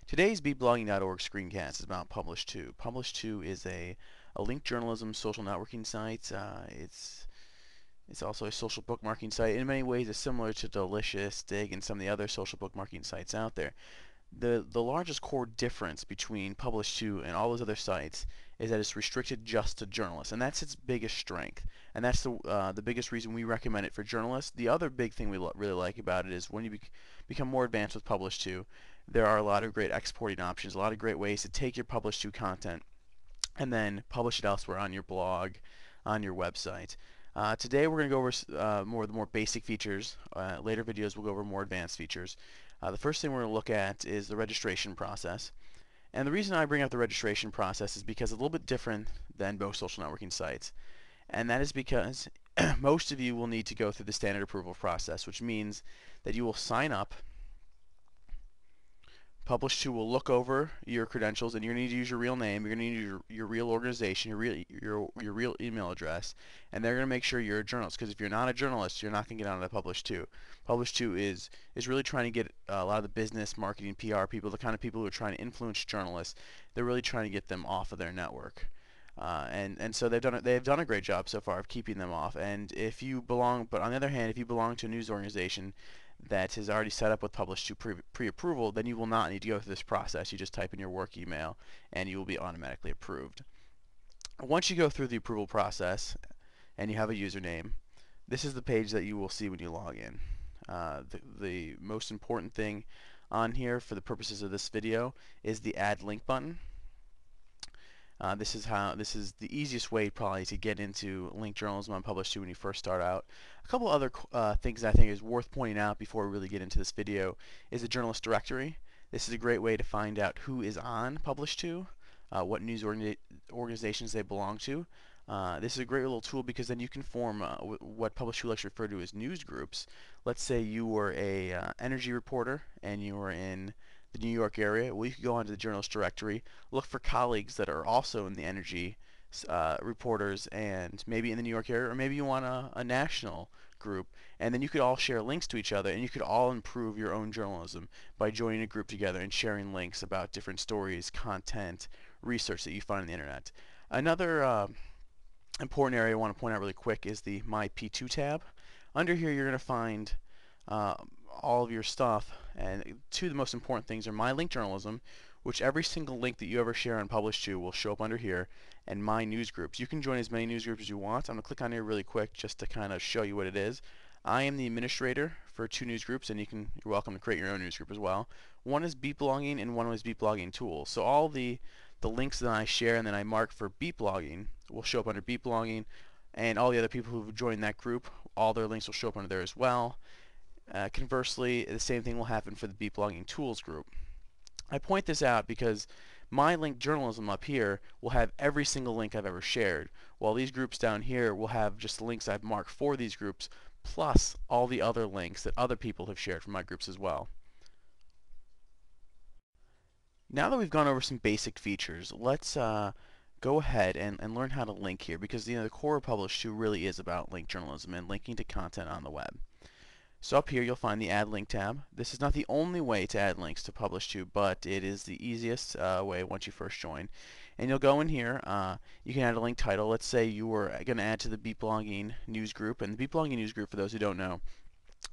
Today's beatblogging.org screencast is about Publish2. Publish2 is a link journalism social networking site. It's also a social bookmarking site. In many ways, it's similar to Delicious, Dig, and some of the other social bookmarking sites out there. The largest core difference between Publish2 and all those other sites is that it's restricted just to journalists, and that's its biggest strength. And that's the biggest reason we recommend it for journalists. The other big thing we really like about it is when you become more advanced with Publish2, there are a lot of great exporting options, a lot of great ways to take your Publish2 content and then publish it elsewhere on your blog, on your website. Today we're going to go over the more basic features. Later videos we'll go over more advanced features. The first thing we're going to look at is the registration process. And the reason I bring up the registration process is because it's a little bit different than most social networking sites. And that is because most of you will need to go through the standard approval process, which means that you will sign up. Publish2 will look over your credentials, and you're going to need to use your real name. You're going to need your real organization, your real email address, and they're going to make sure you're a journalist. Because if you're not a journalist, you're not going to get onto Publish2. Publish2 is really trying to get a lot of the business, marketing, PR people, the kind of people who are trying to influence journalists. They're really trying to get them off of their network. And so they've done a great job so far of keeping them off. And if you belong, but on the other hand, if you belong to a news organization that is already set up with Publish2 pre-approval, then you will not need to go through this process. You just type in your work email and you will be automatically approved. Once you go through the approval process and you have a username, this is the page that you will see when you log in. The most important thing on here for the purposes of this video is the add link button. This is the easiest way probably to get into link journalism on Publish2 when you first start out. A couple other things I think is worth pointing out before we really get into this video is the journalist directory. This is a great way to find out who is on Publish2, what news organizations they belong to. This is a great little tool because then you can form what Publish2 likes to refer to as news groups. Let's say you were a energy reporter and you were in the New York area. Well, you could go onto the journalist directory, look for colleagues that are also in the energy reporters and maybe in the New York area, or maybe you want a national group, and then you could all share links to each other, and you could all improve your own journalism by joining a group together and sharing links about different stories, content, research that you find on the internet. Another important area I want to point out really quick is the My P2 tab. Under here you're going to find all of your stuff, and two of the most important things are My Link Journalism, which every single link that you ever share on Publish2 will show up under here, and My News Groups. You can join as many news groups as you want. I'm going to click on here really quick just to kind of show you what it is. I am the administrator for 2 news groups, and you're welcome to create your own news group as well. One is beat blogging and one is beat blogging tools. So all the links that I share and then I mark for beat blogging will show up under beat blogging, and all the other people who've joined that group, all their links will show up under there as well. Conversely, the same thing will happen for the beat blogging tools group. I point this out because my link journalism up here will have every single link I've ever shared, while these groups down here will have just the links I've marked for these groups, plus all the other links that other people have shared from my groups as well. Now that we've gone over some basic features, let's go ahead and learn how to link here, because the core of Publish2 really is about link journalism and linking to content on the web. So up here you'll find the Add Link tab. This is not the only way to add links to Publish2, but it is the easiest way once you first join. And you'll go in here, you can add a link title. Let's say you were going to add to the Beat Blogging news group, and the Beat Blogging news group, for those who don't know,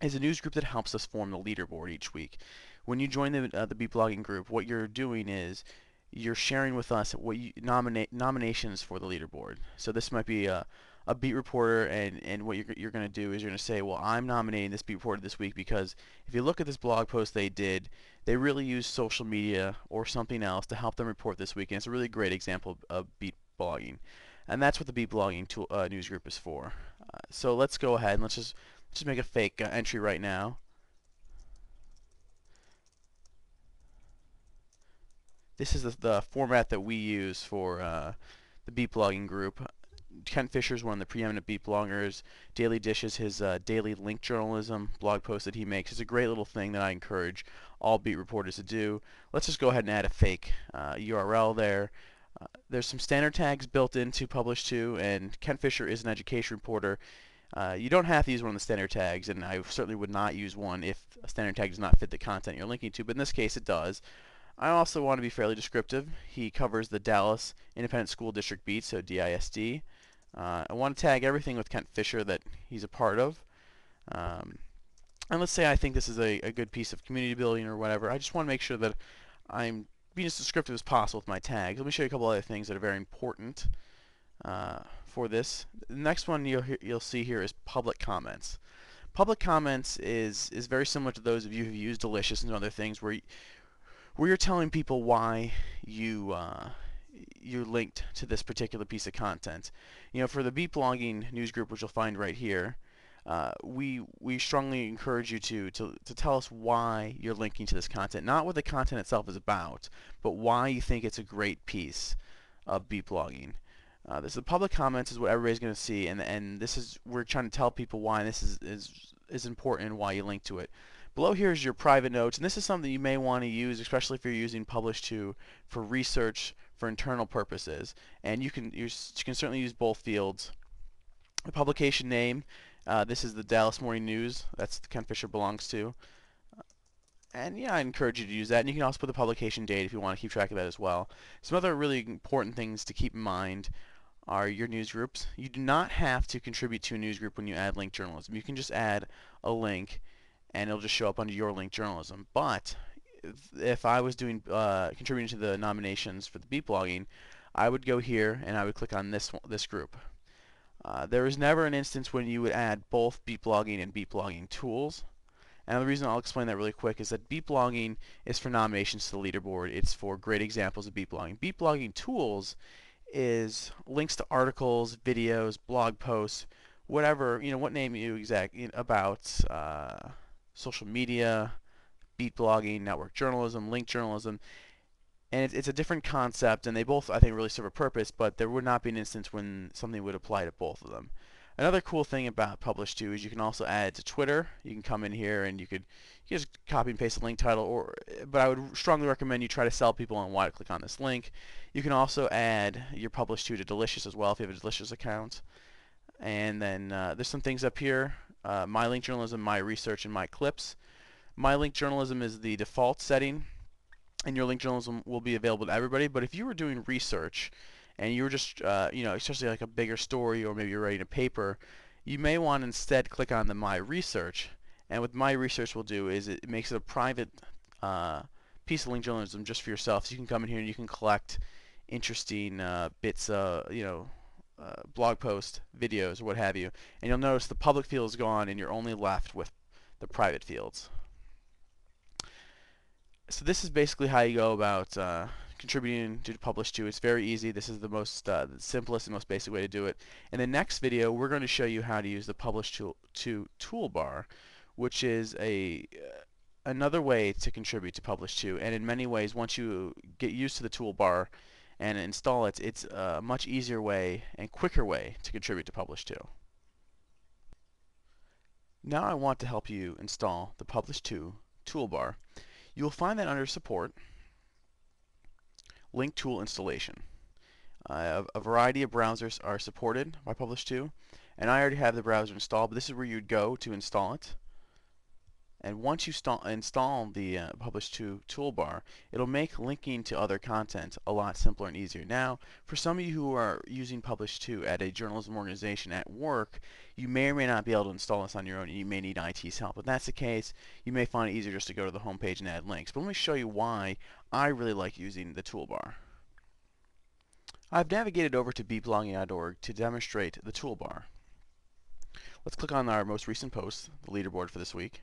is a news group that helps us form the leaderboard each week. When you join the Beat Blogging group, what you're doing is you're sharing with us what you nominations for the leaderboard. So this might be a beat reporter, and what you're going to do is you're going to say, well, I'm nominating this beat reporter this week because if you look at this blog post they did, they really used social media or something else to help them report this week, and it's a really great example of beat blogging. And that's what the beat blogging news group is for. So let's go ahead and let's just make a fake entry right now. This is the format that we use for the beat blogging group. Ken Fisher's one of the preeminent beat bloggers. Daily Dishes, his daily link journalism blog post that he makes, is a great little thing that I encourage all beat reporters to do. Let's just go ahead and add a fake URL there. There's some standard tags built into Publish2, and Ken Fisher is an education reporter. You don't have to use one of the standard tags, and I certainly would not use one if a standard tag does not fit the content you're linking to, but in this case it does. I also want to be fairly descriptive. He covers the Dallas Independent School District beat, so DISD. I want to tag everything with Kent Fisher that he's a part of. Um, and let's say I think this is a good piece of community building or whatever. I just want to make sure that I'm being as descriptive as possible with my tags. Let me show you a couple other things that are very important for this. The next one you'll see here is public comments. Public comments is very similar to those of you who've used Delicious and other things where you're telling people why you're linked to this particular piece of content. You know, for the Beat Blogging news group, which you'll find right here, we strongly encourage you to tell us why you're linking to this content, not what the content itself is about, but why you think it's a great piece of Beat Blogging. This the public comments is what everybody's going to see, and this is we're trying to tell people why this is important and why you link to it. Below here is your private notes, and this is something you may want to use, especially if you're using Publish2 for research for internal purposes. And you can certainly use both fields. The publication name, this is the Dallas Morning News. That's the Ken Fisher belongs to. And yeah, I encourage you to use that. And you can also put the publication date if you want to keep track of that as well. Some other really important things to keep in mind are your news groups. You do not have to contribute to a news group when you add link journalism. You can just add a link and it'll just show up under your link journalism. But if I was doing contributing to the nominations for the Beat Blogging, I would go here and I would click on this group. There is never an instance when you would add both Beat Blogging and Beat Blogging tools. And the reason I'll explain that really quick is that Beat Blogging is for nominations to the leaderboard. It's for great examples of Beat Blogging. Beat Blogging tools is links to articles, videos, blog posts, whatever, you know, what name you about social media, beat blogging, network journalism, link journalism, and it's a different concept, and they both, I think, really serve a purpose, but there would not be an instance when something would apply to both of them. Another cool thing about Publish2 is you can also add to Twitter. You can come in here and you just copy and paste the link title, but I would strongly recommend you try to sell people on why to click on this link. You can also add your Publish2 to Delicious as well if you have a Delicious account. And then there's some things up here, My Link Journalism, My Research, and My Clips. My Link Journalism is the default setting, and your link journalism will be available to everybody. But if you were doing research and you were just, you know, especially like a bigger story, or maybe you're writing a paper, you may want to instead click on the My Research. And what My Research will do is it makes it a private piece of link journalism just for yourself. So you can come in here and you can collect interesting bits, you know, blog posts, videos, or what have you. And you'll notice the public field is gone and you're only left with the private fields. So this is basically how you go about contributing to Publish2. It's very easy. This is the most the simplest and most basic way to do it. In the next video, we're going to show you how to use the Publish2 toolbar, which is another way to contribute to Publish2. And in many ways, once you get used to the toolbar and install it, it's a much easier way and quicker way to contribute to Publish2. Now I want to help you install the Publish2 toolbar. You will find that under Support, Link Tool Installation. A variety of browsers are supported by Publish2, and I already have the browser installed, but this is where you'd go to install it. And once you install the Publish2 toolbar, it'll make linking to other content a lot simpler and easier. Now, for some of you who are using Publish2 at a journalism organization at work, you may or may not be able to install this on your own, and you may need IT's help. If that's the case, you may find it easier just to go to the home page and add links. But let me show you why I really like using the toolbar. I've navigated over to beatblogging.org to demonstrate the toolbar. Let's click on our most recent post, the leaderboard for this week.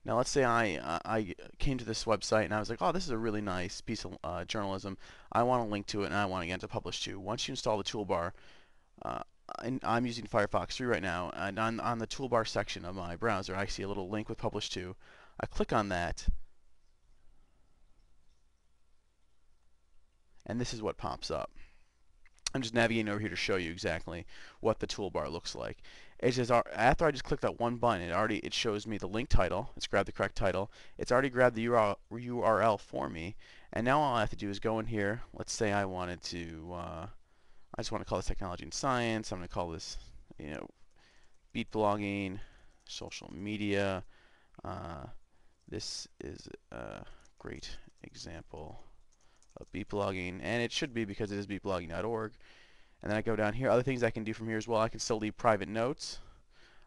Now let's say I came to this website and I was like, oh, this is a really nice piece of journalism. I want to link to it and I want to get into Publish2. Once you install the toolbar, and I'm using Firefox 3 right now, and on the toolbar section of my browser, I see a little link with Publish2. I click on that, and this is what pops up. I'm just navigating over here to show you exactly what the toolbar looks like. It says after I just click that one button, it shows me the link title. It's grabbed the correct title. It's already grabbed the URL for me, and now all I have to do is go in here. Let's say I wanted to, I just want to call this technology and science. I'm going to call this, you know, beat blogging, social media. This is a great example of beat blogging, and it should be because it is beatblogging.org. And then I go down here. Other things I can do from here as well. I can still leave private notes.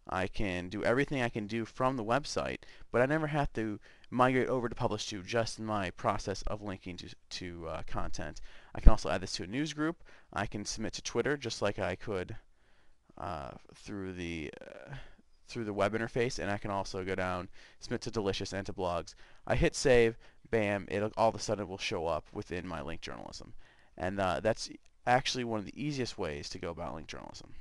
I can do everything I can do from the website, but I never have to migrate over to Publish2 just in my process of linking to content. I can also add this to a news group. I can submit to Twitter just like I could through the web interface, and I can also go down, submit to Delicious and to blogs. I hit save, bam, all of a sudden it will show up within my link journalism. And that's actually one of the easiest ways to go about link journalism.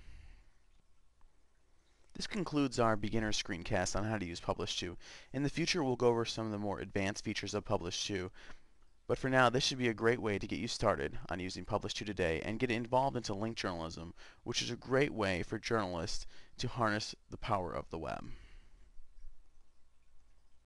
This concludes our beginner screencast on how to use Publish2. In the future, we'll go over some of the more advanced features of Publish2. But for now, this should be a great way to get you started on using Publish2 today and get involved into link journalism, which is a great way for journalists to harness the power of the web.